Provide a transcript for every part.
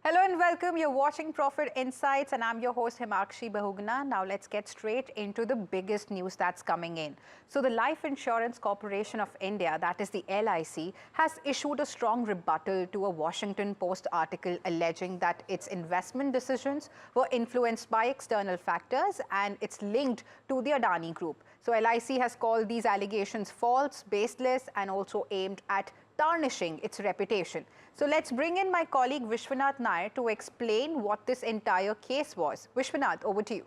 Hello and welcome. You're watching Profit Insights and I'm your host Himakshi Bahugna. Now let's get straight into the biggest news that's coming in. So the Life Insurance Corporation of India, that is the LIC, has issued a strong rebuttal to a Washington Post article alleging that its investment decisions were influenced by external factors and it's linked to the Adani group. So LIC has called these allegations false, baseless and also aimed at tarnishing its reputation. So let's bring in my colleague Vishwanath Nair to explain what this entire case was. Vishwanath, over to you.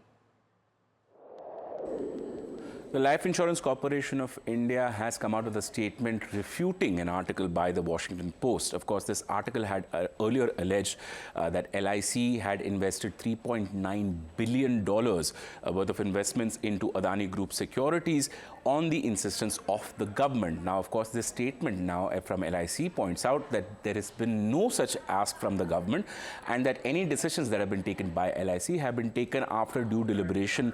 The Life Insurance Corporation of India has come out with a statement refuting an article by the Washington Post. Of course, this article had earlier alleged that LIC had invested $3.9 billion worth of investments into Adani Group securities on the insistence of the government. Now, of course, this statement now from LIC points out that there has been no such ask from the government and that any decisions that have been taken by LIC have been taken after due deliberation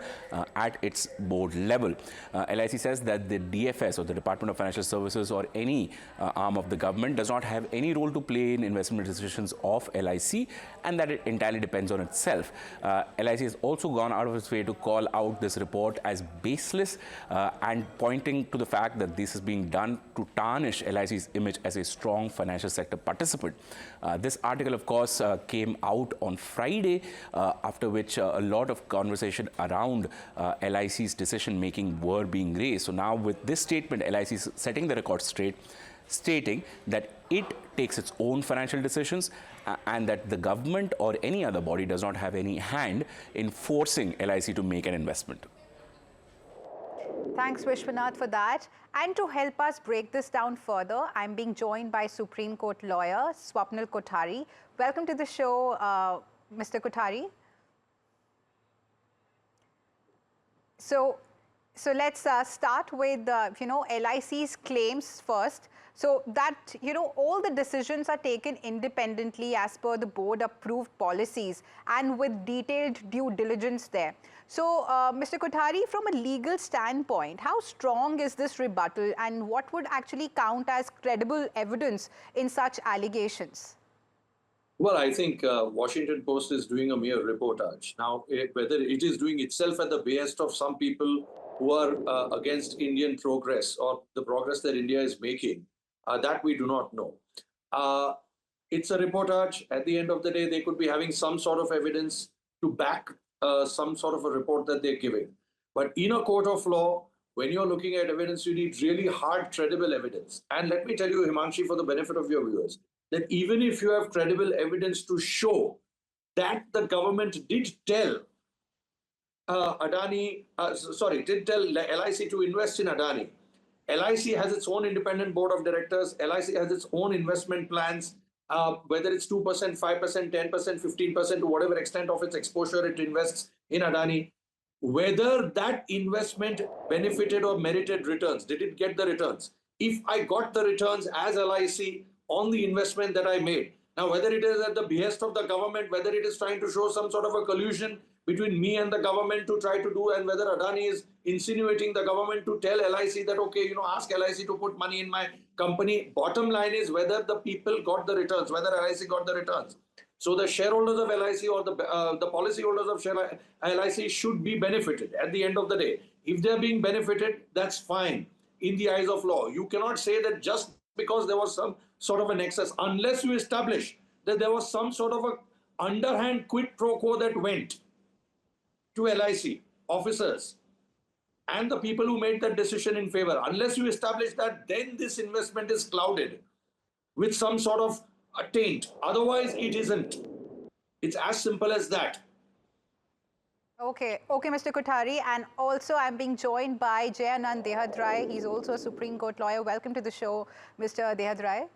at its board level. LIC says that the DFS or the Department of Financial Services or any arm of the government does not have any role to play in investment decisions of LIC and that it entirely depends on itself. LIC has also gone out of its way to call out this report as baseless and pointing to the fact that this is being done to tarnish LIC's image as a strong financial sector participant. This article, of course, came out on Friday, after which a lot of conversation around LIC's decision-making were being raised. So now with this statement, LIC is setting the record straight, stating that it takes its own financial decisions and that the government or any other body does not have any hand in forcing LIC to make an investment. Thanks, Vishwanath, for that. And to help us break this down further, I'm being joined by Supreme Court lawyer Swapnil Kothari. Welcome to the show, Mr. Kothari. So let's start with, LIC's claims first. So that, all the decisions are taken independently as per the board approved policies and with detailed due diligence there. So, Mr. Kothari, from a legal standpoint, how strong is this rebuttal and what would actually count as credible evidence in such allegations? Well, I think Washington Post is doing a mere reportage. Now, whether it is doing itself at the behest of some people who are against Indian progress or the progress that India is making, that we do not know. It's a reportage. At the end of the day, they could be having some sort of evidence to back some sort of a report that they're giving. But in a court of law, when you're looking at evidence, you need really hard, credible evidence. And let me tell you, Himanshi, for the benefit of your viewers, that even if you have credible evidence to show that the government did tell did tell LIC to invest in Adani. LIC has its own independent board of directors. LIC has its own investment plans, whether it's 2%, 5%, 10%, 15%, to whatever extent of its exposure it invests in Adani. Whether that investment benefited or merited returns, did it get the returns? If I got the returns as LIC on the investment that I made, now whether it is at the behest of the government, whether it is trying to show some sort of a collusion between me and the government to try to do, and whether Adani is insinuating the government to tell LIC that, okay, ask LIC to put money in my company. Bottom line is whether the people got the returns, whether LIC got the returns. So the shareholders of LIC or the policyholders of LIC should be benefited at the end of the day. If they're being benefited, that's fine in the eyes of law. You cannot say that just because there was some sort of an excess, unless you establish that there was some sort of a underhand quid pro quo that went to LIC officers and the people who made that decision in favor. Unless you establish that, then this investment is clouded with some sort of a taint. Otherwise, it isn't. It's as simple as that. Okay, Mr. Kothari. And also, I'm being joined by Jayanand Dehadrai. He's also a Supreme Court lawyer. Welcome to the show, Mr. Dehadrai.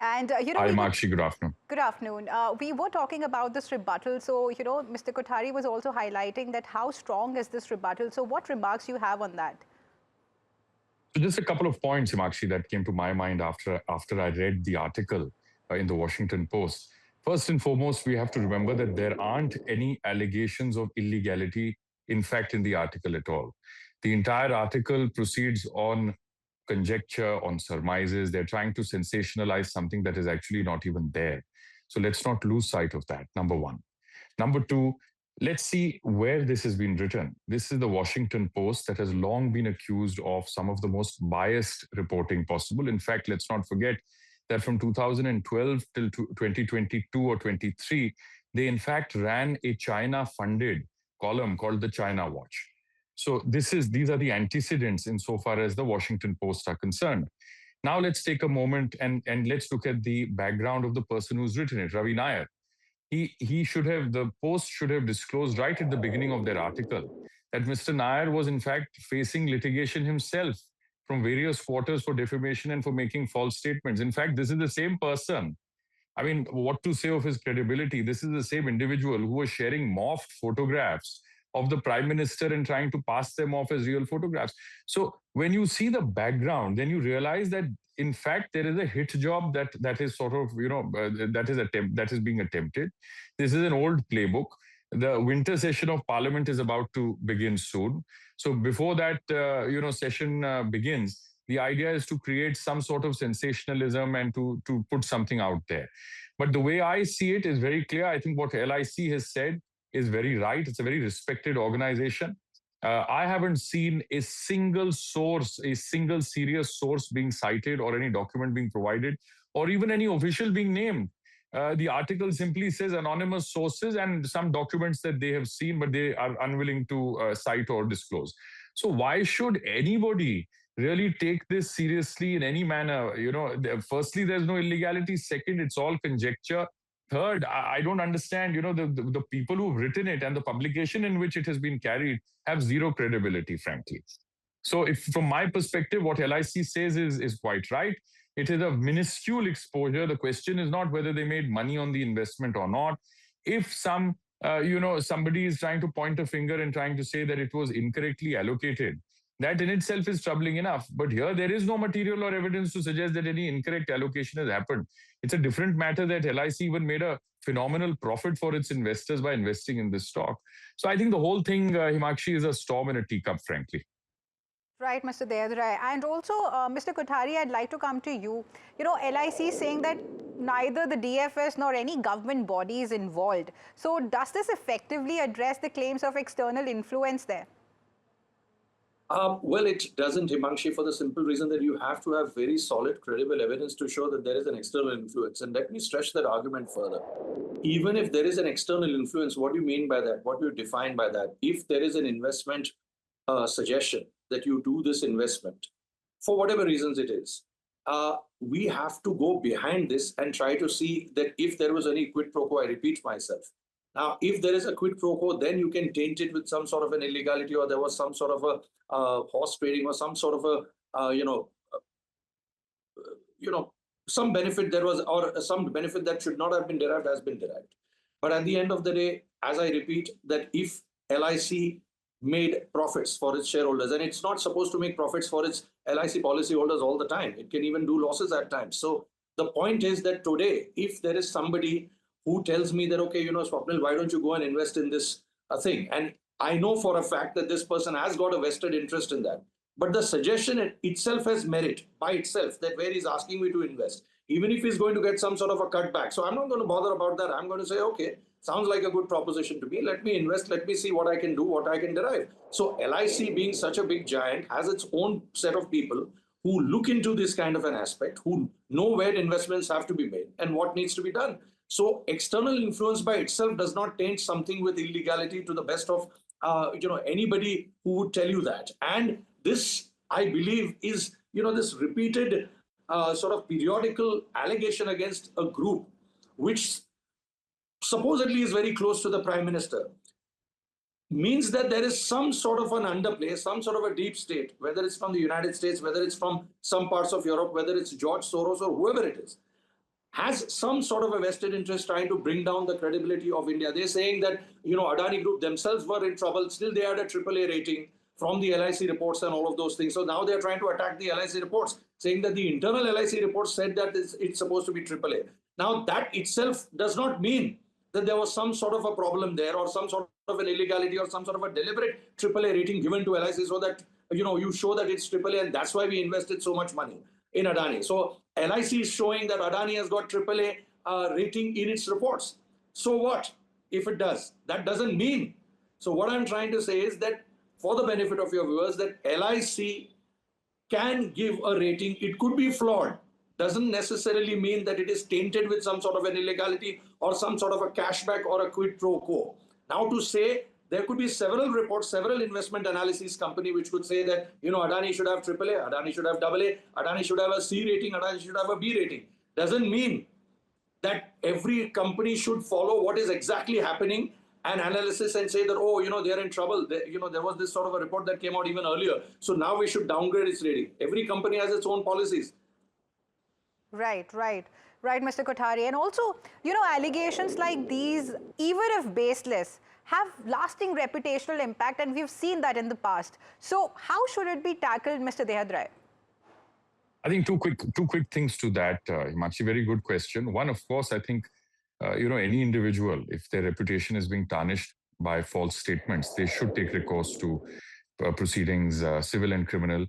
And, Hi, Himakshi. Good afternoon. Good afternoon. We were talking about this rebuttal. So, Mr. Kothari was also highlighting that how strong is this rebuttal? So what remarks you have on that? So just a couple of points, Himakshi, that came to my mind after I read the article in the Washington Post. First and foremost, we have to remember that there aren't any allegations of illegality, in fact, in the article at all. The entire article proceeds on conjecture, on surmises. They're trying to sensationalize something that is actually not even there. So let's not lose sight of that, number one. Number two, let's see where this has been written. This is the Washington Post that has long been accused of some of the most biased reporting possible. In fact, let's not forget that from 2012 till 2022 or 23, they in fact ran a China-funded column called the China Watch. So these are the antecedents insofar as the Washington Post are concerned. Now let's take a moment and let's look at the background of the person who's written it, Ravi Nair. The Post should have disclosed right at the beginning of their article that Mr. Nair was in fact facing litigation himself from various quarters for defamation and for making false statements. In fact, this is the same person. I mean, what to say of his credibility? This is the same individual who was sharing morphed photographs of the prime minister and trying to pass them off as real photographs. So when you see the background, then you realize that in fact there is a hit job that is sort of that is being attempted. This is an old playbook. The winter session of Parliament is about to begin soon. So before that session begins, the idea is to create some sort of sensationalism and to put something out there. But the way I see it is very clear. I think what LIC has said is very right. It's a very respected organization. I haven't seen a single source, a single serious source being cited or any document being provided or even any official being named. The article simply says anonymous sources and some documents that they have seen, but they are unwilling to cite or disclose. So why should anybody really take this seriously in any manner? Firstly, there's no illegality. Second, it's all conjecture. Third, I don't understand, the people who've written it and the publication in which it has been carried have zero credibility, frankly. So if from my perspective, what LIC says is quite right. It is a minuscule exposure. The question is not whether they made money on the investment or not. If somebody is trying to point a finger and trying to say that it was incorrectly allocated, that in itself is troubling enough. But here there is no material or evidence to suggest that any incorrect allocation has happened. It's a different matter that LIC even made a phenomenal profit for its investors by investing in this stock. So I think the whole thing, Himakshi, is a storm in a teacup, frankly. Right, Mr. Dayadrai. And also, Mr. Kothari, I'd like to come to you. LIC is saying that neither the DFS nor any government body is involved. So does this effectively address the claims of external influence there? Well, it doesn't, Himakshi, for the simple reason that you have to have very solid, credible evidence to show that there is an external influence. And let me stretch that argument further. Even if there is an external influence, what do you mean by that? What do you define by that? If there is an investment suggestion that you do this investment, for whatever reasons it is, we have to go behind this and try to see that if there was any quid pro quo, I repeat myself. Now, if there is a quid pro quo, then you can taint it with some sort of an illegality, or there was some sort of a horse trading, or some sort of a, some benefit there was, or some benefit that should not have been derived has been derived. But at the end of the day, as I repeat, that if LIC made profits for its shareholders, and it's not supposed to make profits for its LIC policyholders all the time. It can even do losses at times. So the point is that today, if there is somebody who tells me that, okay, Swapnil, why don't you go and invest in this thing? And I know for a fact that this person has got a vested interest in that. But the suggestion itself has merit by itself, that where he's asking me to invest, even if he's going to get some sort of a cutback. So I'm not going to bother about that. I'm going to say, okay, sounds like a good proposition to me. Let me invest. Let me see what I can do, what I can derive. So LIC, being such a big giant, has its own set of people who look into this kind of an aspect, who know where investments have to be made and what needs to be done. So external influence by itself does not taint something with illegality, to the best of anybody who would tell you that. And this, I believe, is this repeated sort of periodical allegation against a group which supposedly is very close to the Prime Minister, means that there is some sort of an underplay, some sort of a deep state, whether it's from the United States, whether it's from some parts of Europe, whether it's George Soros or whoever it is, has some sort of a vested interest trying to bring down the credibility of India. They're saying that, Adani Group themselves were in trouble. Still, they had a AAA rating from the LIC reports and all of those things. So now they're trying to attack the LIC reports, saying that the internal LIC reports said that it's supposed to be AAA. Now, that itself does not mean that there was some sort of a problem there, or some sort of an illegality, or some sort of a deliberate AAA rating given to LIC so that, you show that it's AAA, and that's why we invested so much money in Adani. So LIC is showing that Adani has got AAA rating in its reports. So what if it does? That doesn't mean. So what I'm trying to say is that, for the benefit of your viewers, that LIC can give a rating. It could be flawed. Doesn't necessarily mean that it is tainted with some sort of an illegality or some sort of a cashback or a quid pro quo. Now, to say there could be several reports, several investment analysis company which could say that, Adani should have AAA, Adani should have AA, Adani should have a C rating, Adani should have a B rating. Doesn't mean that every company should follow what is exactly happening and analysis and say that, oh, they're in trouble. There was this sort of a report that came out even earlier. So now we should downgrade its rating. Every company has its own policies. Right, Mr. Kothari. And also, allegations like these, even if baseless, have lasting reputational impact, and we've seen that in the past. So how should it be tackled, Mr. Dehadrai? I think two quick things to that, Himakshi. Very good question. One, of course, I think, any individual, if their reputation is being tarnished by false statements, they should take recourse to proceedings, civil and criminal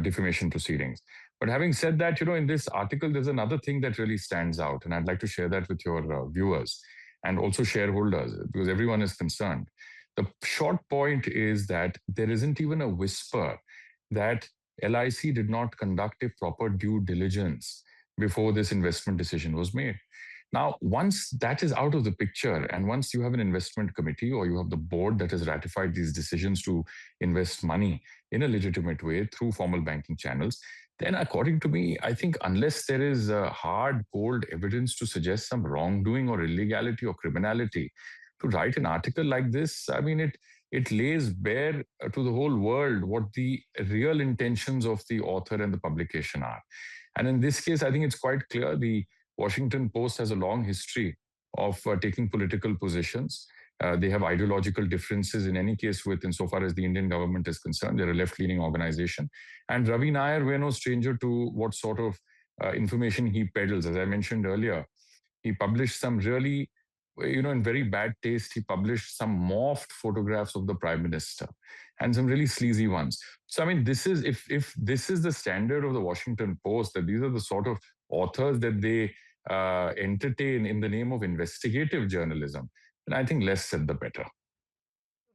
defamation proceedings. But having said that, in this article, there's another thing that really stands out, and I'd like to share that with your viewers and also shareholders, because everyone is concerned. The short point is that there isn't even a whisper that LIC did not conduct a proper due diligence before this investment decision was made. Now, once that is out of the picture, and once you have an investment committee or you have the board that has ratified these decisions to invest money in a legitimate way through formal banking channels, then according to me, I think unless there is hard, cold evidence to suggest some wrongdoing or illegality or criminality, to write an article like this, I mean, it lays bare to the whole world what the real intentions of the author and the publication are. And in this case, I think it's quite clear the Washington Post has a long history of taking political positions. They have ideological differences in any case with, insofar as the Indian government is concerned. They're a left-leaning organization. And Ravi Nair, we're no stranger to what sort of information he peddles. As I mentioned earlier, he published some really, in very bad taste, he published some morphed photographs of the Prime Minister and some really sleazy ones. So, I mean, this is, if this is the standard of the Washington Post, that these are the sort of authors that they entertain in the name of investigative journalism, then I think less said the better.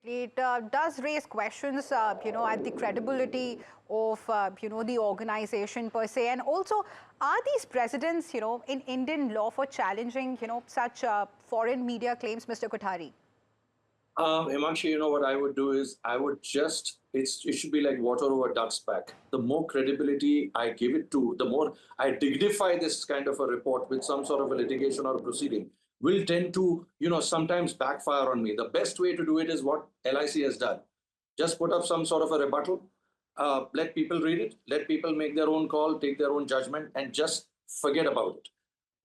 It does raise questions, at the credibility of, the organization per se. And also, are these precedents, in Indian law for challenging, such foreign media claims, Mr. Kothari? Himakshi, what I would do is I would just, it should be like water over duck's back. The more credibility I give it to, the more I dignify this kind of a report with some sort of a litigation or a proceeding, will tend to, sometimes backfire on me. The best way to do it is what LIC has done. Just put up some sort of a rebuttal, let people read it, let people make their own call, take their own judgment, and just forget about it.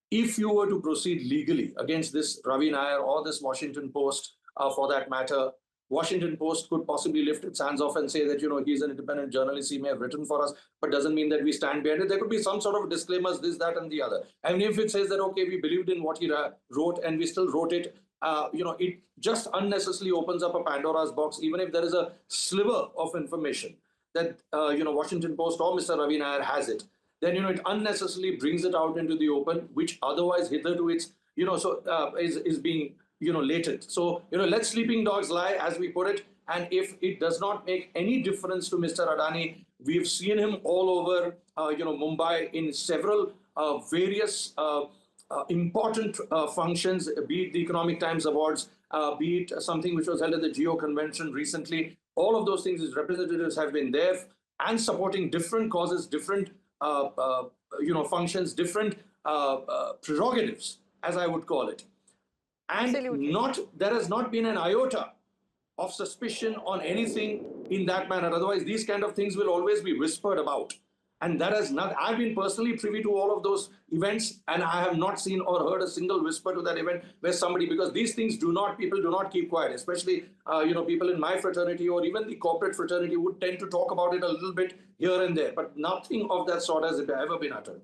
If you were to proceed legally against this Ravi Nair or this Washington Post, for that matter, Washington Post could possibly lift its hands off and say that, he's an independent journalist, he may have written for us, but doesn't mean that we stand behind it. There could be some sort of disclaimers, this, that, and the other. And if it says that, okay, we believed in what he wrote and we still wrote it, it just unnecessarily opens up a Pandora's box, even if there is a sliver of information that, Washington Post or Mr. Ravi Nair has it, then, it unnecessarily brings it out into the open, which otherwise hitherto it's, is being, latent. So, let sleeping dogs lie, as we put it. And if it does not make any difference to Mr. Adani, we've seen him all over, Mumbai in several various important functions, be it the Economic Times Awards, be it something which was held at the Geo Convention recently. All of those things, his representatives have been there and supporting different causes, different, functions, different prerogatives, as I would call it. And there has not been an iota of suspicion on anything in that manner. Otherwise, these kind of things will always be whispered about. And that has not, I've been personally privy to all of those events, and I have not seen or heard a single whisper to that event where somebody, because these things people do not keep quiet, especially, people in my fraternity or even the corporate fraternity would tend to talk about it a little bit here and there, but nothing of that sort has ever been uttered.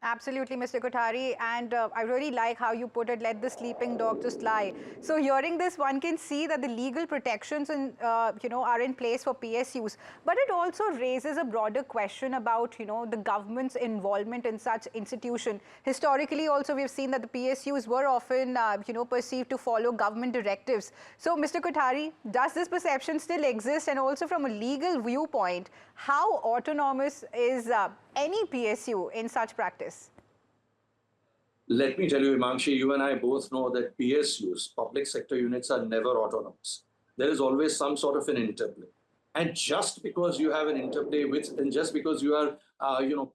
Absolutely, Mr. Kothari, and I really like how you put it, let the sleeping dog just lie. So hearing this, one can see that the legal protections are in place for PSUs, but it also raises a broader question about, the government's involvement in such institution. Historically, also, we've seen that the PSUs were often, perceived to follow government directives. So, Mr. Kothari, does this perception still exist? And also from a legal viewpoint, how autonomous is any PSU in such practice? Let me tell you, Himanshi, you and I both know that PSUs, public sector units, are never autonomous. There is always some sort of an interplay. And just because you have an interplay with, and just because you are,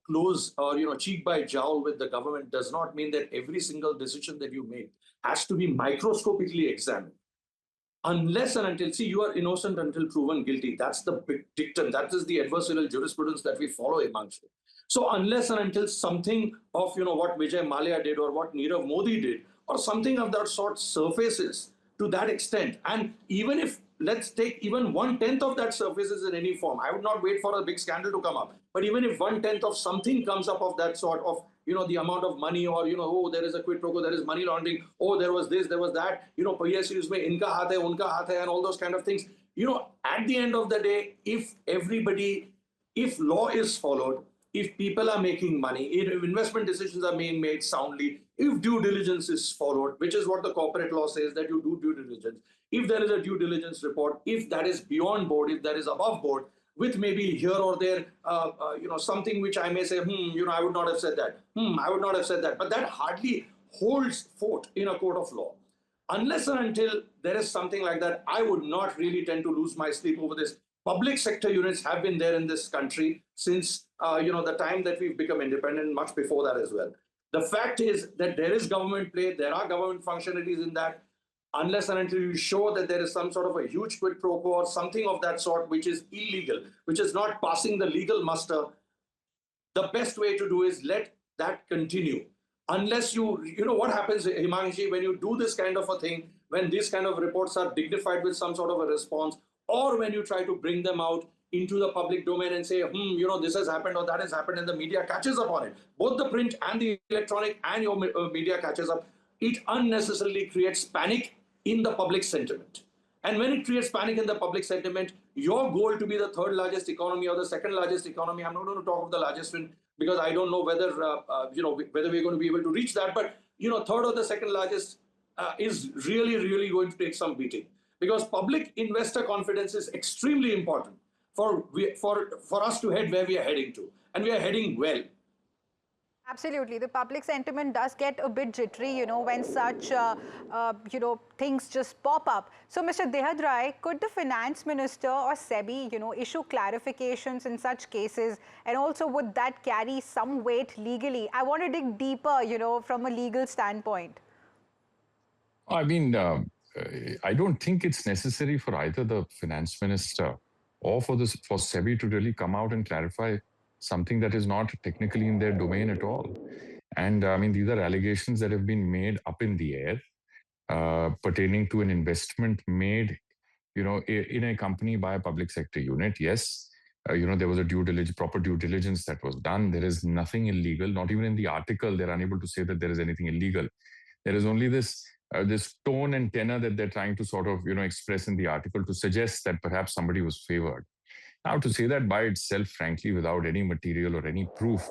close or, cheek by jowl with the government does not mean that every single decision that you make has to be microscopically examined. Unless and until, see, you are innocent until proven guilty. That's the big dictum. That is the adversarial jurisprudence that we follow, Himanshi. So unless and until something of, what Vijay Mallya did or what Nirav Modi did, or something of that sort surfaces to that extent, and even if, let's take even 1/10 of that surfaces in any form, I would not wait for a big scandal to come up. But even if 1/10 of something comes up of that sort of, the amount of money, or, oh, there is a quid pro quo, there is money laundering, oh, there was this, there was that, PSUs mein inka haath hai, unka haath hai, and all those kind of things. At the end of the day, if law is followed, if people are making money, if investment decisions are being made soundly, if due diligence is followed, which is what the corporate law says, that you do due diligence, if there is a due diligence report, if that is beyond board, if that is above board, with maybe here or there, something which I may say, I would not have said that, I would not have said that, but that hardly holds fort in a court of law. Unless and until there is something like that, I would not really tend to lose my sleep over this. Public sector units have been there in this country since the time that we've become independent, much before that as well. The fact is that there is government play, there are government functionaries in that. Unless and until you show that there is some sort of a huge quid pro quo or something of that sort which is illegal, which is not passing the legal muster, the best way to do is let that continue. Unless what happens, Himanshi, when you do this kind of a thing, when these kind of reports are dignified with some sort of a response, or when you try to bring them out into the public domain and say, this has happened or that has happened, and the media catches up on it, both the print and the electronic and your media catches up, it unnecessarily creates panic in the public sentiment. And when it creates panic in the public sentiment, your goal to be the third largest economy or the second largest economy, I'm not going to talk of the largest one because I don't know whether whether we're going to be able to reach that, but third or the second largest is really going to take some beating, because public investor confidence is extremely important for us to head where we are heading to, and we are heading well. Absolutely. The public sentiment does get a bit jittery, when such, things just pop up. So, Mr. Dehadrai, could the finance minister or SEBI, issue clarifications in such cases? And also, would that carry some weight legally? I want to dig deeper, from a legal standpoint. I mean, I don't think it's necessary for either the finance minister or for SEBI to really come out and clarify something that is not technically in their domain at all. And I mean, these are allegations that have been made up in the air pertaining to an investment made, in a company by a public sector unit. Yes, there was a proper due diligence that was done. There is nothing illegal. Not even in the article, they're unable to say that there is anything illegal. There is only this tone and tenor that they're trying to sort of, express in the article to suggest that perhaps somebody was favored. Now, to say that by itself, frankly, without any material or any proof,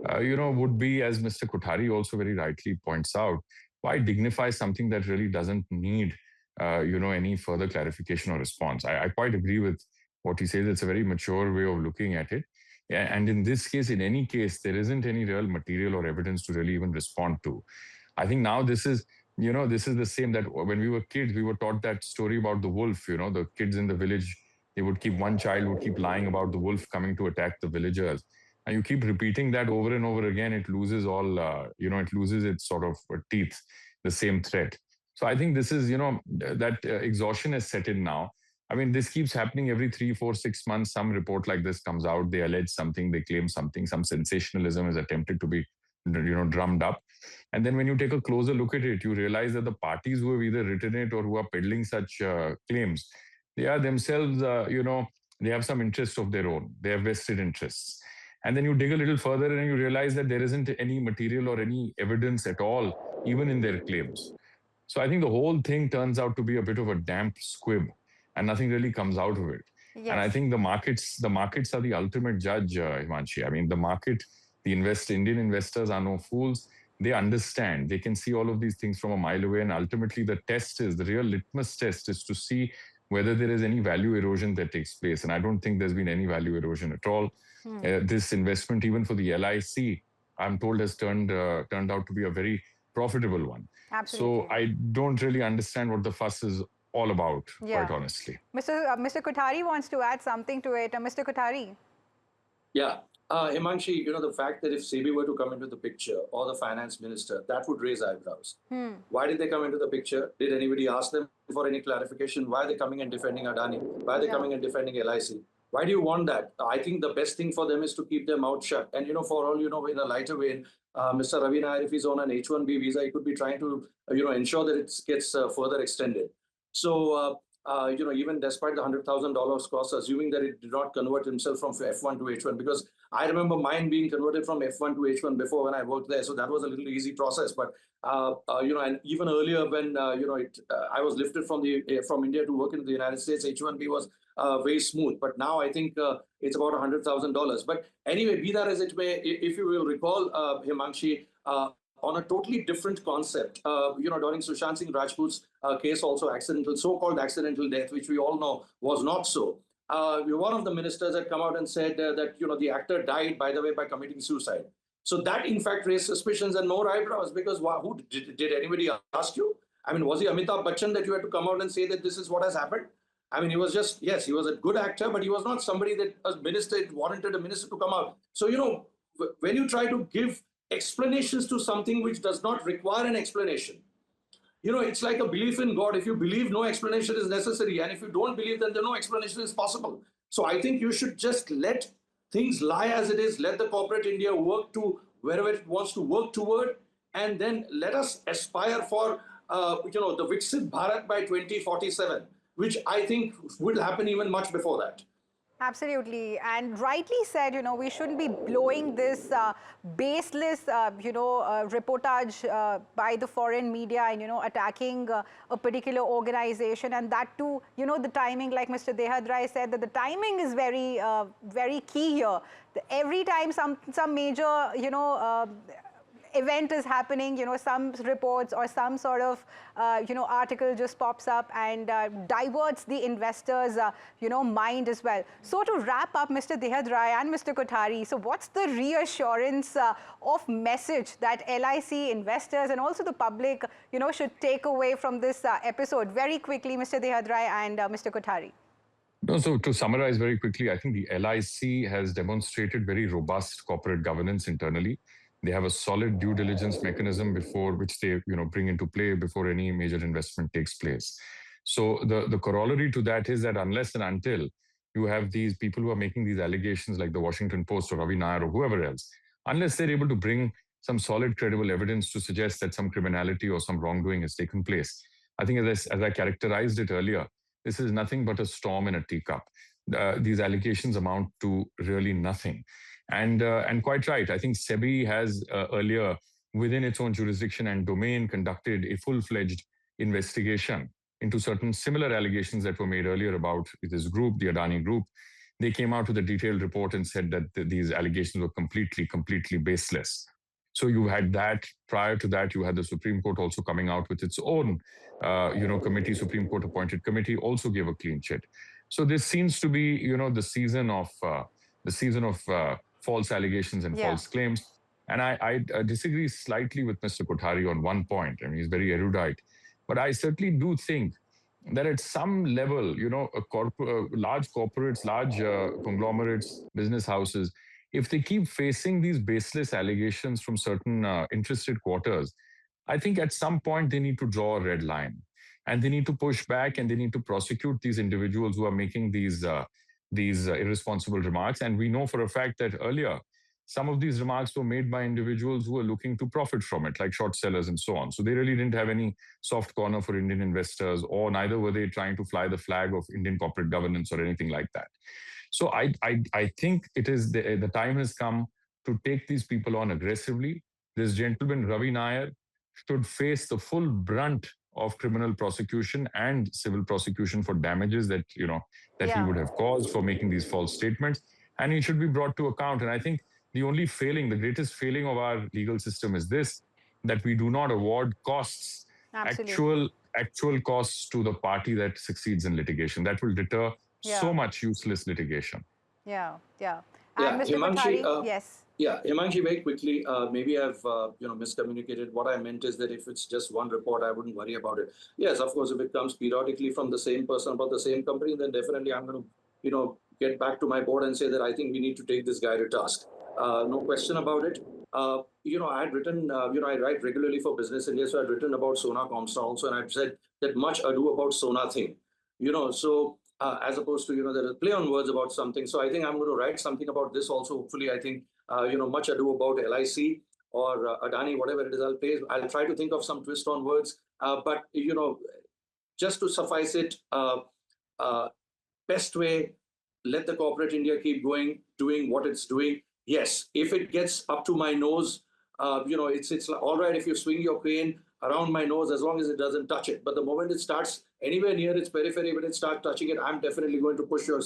would be, as Mr. Kothari also very rightly points out, why dignify something that really doesn't need, any further clarification or response? I quite agree with what he says. It's a very mature way of looking at it. And in this case, in any case, there isn't any real material or evidence to really even respond to. I think now this is the same that when we were kids, we were taught that story about the wolf, the kids in the village. One child would keep lying about the wolf coming to attack the villagers. And you keep repeating that over and over again, it loses it loses its sort of teeth, the same threat. So I think this is, that exhaustion has set in now. I mean, this keeps happening every 3, 4, 6 months. Some report like this comes out, they allege something, they claim something, some sensationalism is attempted to be, drummed up. And then when you take a closer look at it, you realize that the parties who have either written it or who are peddling such claims, they are themselves, they have some interest of their own. They have vested interests. And then you dig a little further and you realize that there isn't any material or any evidence at all, even in their claims. So I think the whole thing turns out to be a bit of a damp squib, and nothing really comes out of it. And I Yes. think the markets are the ultimate judge, Himanshi. I mean, the market, Indian investors are no fools. They understand. They can see all of these things from a mile away, and ultimately, the real litmus test is to see whether there is any value erosion that takes place. And I don't think there's been any value erosion at all. This investment, even for the LIC, I'm told has turned out to be a very profitable one. So Absolutely. I don't really understand what the fuss is all about, Yeah. quite honestly. Mr. Kothari wants to add something to it. Mr. Kothari. Yeah. Himanshi, the fact that if SEBI were to come into the picture or the finance minister, that would raise eyebrows. Why did they come into the picture? Did anybody ask them for any clarification? Why are they coming and defending Adani? Why are they coming and defending LIC? Why do you want that? I think the best thing for them is to keep their mouth shut. And, for all, in a lighter vein, Mr. Ravi Nair, if he's on an H-1B visa, he could be trying to, ensure that it gets further extended. So, even despite the $100,000 cost, assuming that it did not convert himself from F1 to H1, because I remember mine being converted from F1 to H1 before when I worked there, so that was a little easy process. But and even earlier when I was lifted from India to work in the United States, H1B was very smooth. But now I think it's about $100,000. But anyway, be that as it may, if you will recall, Himanshi, on a totally different concept. During Sushant Singh Rajput's case, also so-called accidental death, which we all know was not so. One of the ministers had come out and said that the actor died, by the way, by committing suicide. So that, in fact, raised suspicions and more eyebrows, because who did anybody ask you? I mean, was he Amitabh Bachchan that you had to come out and say that this is what has happened? I mean, he was just, yes, he was a good actor, but he was not somebody that a minister wanted a minister to come out. So, when you try to give explanations to something which does not require an explanation, it's like a belief in God. If you believe, no explanation is necessary. And if you don't believe, then no explanation is possible. So I think you should just let things lie as it is. Let the corporate India work to wherever it wants to work toward. And then let us aspire for, the Viksit Bharat by 2047, which I think will happen even much before that. Absolutely. And rightly said, we shouldn't be blowing this baseless, reportage by the foreign media and, attacking a particular organization. And that too, the timing, like Mr. Dehad Rai said, that the timing is very, very key here. Every time some major, event is happening, some reports or some sort of, article just pops up and diverts the investors, mind as well. So to wrap up, Mr. Dehad Rai and Mr. Kothari, so what's the reassurance of message that LIC investors and also the public, should take away from this episode? Very quickly, Mr. Dehad Rai and Mr. Kothari. No, so to summarize very quickly, I think the LIC has demonstrated very robust corporate governance internally. They have a solid due diligence mechanism which they bring into play before any major investment takes place. So the corollary to that is that unless and until you have these people who are making these allegations, like the Washington Post or Ravi Nair or whoever else, unless they're able to bring some solid, credible evidence to suggest that some criminality or some wrongdoing has taken place, I think as I characterized it earlier, this is nothing but a storm in a teacup. These allegations amount to really nothing. And quite right, I think SEBI has earlier, within its own jurisdiction and domain, conducted a full-fledged investigation into certain similar allegations that were made earlier about this group, the Adani group. They came out with a detailed report and said that these allegations were completely baseless. So you had that. Prior to that, you had the Supreme Court also coming out with its own, committee. Supreme Court appointed committee also gave a clean chit. So this seems to be, the season of false allegations and false claims. And I disagree slightly with Mr. Kothari on one point. I mean, he's very erudite. But I certainly do think that at some level, large corporates, large conglomerates, business houses, if they keep facing these baseless allegations from certain interested quarters, I think at some point they need to draw a red line. And they need to push back and they need to prosecute these individuals who are making these irresponsible remarks. And we know for a fact that earlier, some of these remarks were made by individuals who were looking to profit from it, like short sellers and so on. So they really didn't have any soft corner for Indian investors, or neither were they trying to fly the flag of Indian corporate governance or anything like that. So I think it is the time has come to take these people on aggressively. This gentleman, Ravi Nair, should face the full brunt of criminal prosecution and civil prosecution for damages that he would have caused for making these false statements, and he should be brought to account. And I think the greatest failing of our legal system is this, that we do not award costs, actual costs to the party that succeeds in litigation. That will deter so much useless litigation. And Mr. Kothari, yes. Yeah, Himanshi, very quickly, maybe I've miscommunicated. What I meant is that if it's just one report, I wouldn't worry about it. Yes, of course, if it comes periodically from the same person about the same company, then definitely I'm going to, get back to my board and say that I think we need to take this guy to task. No question about it. I had written, I write regularly for Business India, so I'd written about Sona Comstar also, and I've said that much ado about Sona thing. As opposed to, there is a play on words about something. So I think I'm going to write something about this also. Hopefully, I think, much ado about LIC or Adani, whatever it is, I'll try to think of some twist on words. But, just to suffice it, best way, let the corporate India keep doing what it's doing. Yes, if it gets up to my nose, it's all right if you swing your crane around my nose as long as it doesn't touch it. But the moment it starts anywhere near its periphery, when it starts touching it, I'm definitely going to push your,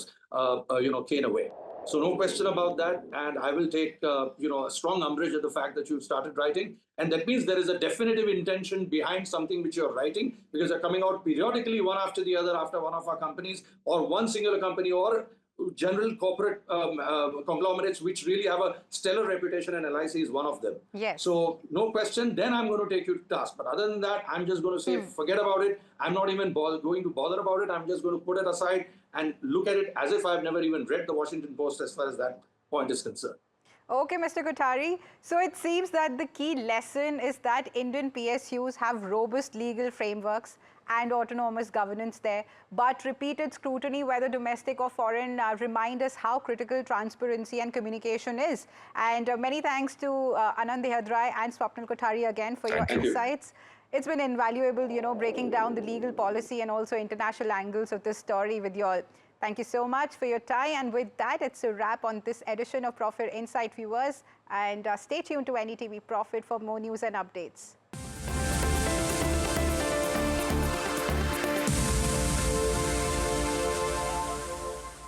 cane away. So no question about that. And I will take, a strong umbrage at the fact that you've started writing. And that means there is a definitive intention behind something which you're writing, because they're coming out periodically one after the other after one of our companies, or one singular company, or general corporate conglomerates which really have a stellar reputation, and LIC is one of them. Yes. So no question, then I'm going to take you to task. But other than that, I'm just going to say, forget about it. I'm not even going to bother about it. I'm just going to put it aside and look at it as if I've never even read the Washington Post as far as that point is concerned. Okay, Mr. Kothari. So it seems that the key lesson is that Indian PSUs have robust legal frameworks and autonomous governance there, but repeated scrutiny, whether domestic or foreign, remind us how critical transparency and communication is. And many thanks to Anand Dehadrai and Swapnil Kothari again for your insights. It's been invaluable, breaking down the legal policy and also international angles of this story with you all. Thank you so much for your time. And with that, it's a wrap on this edition of Profit Insight, viewers. And stay tuned to NDTV Profit for more news and updates.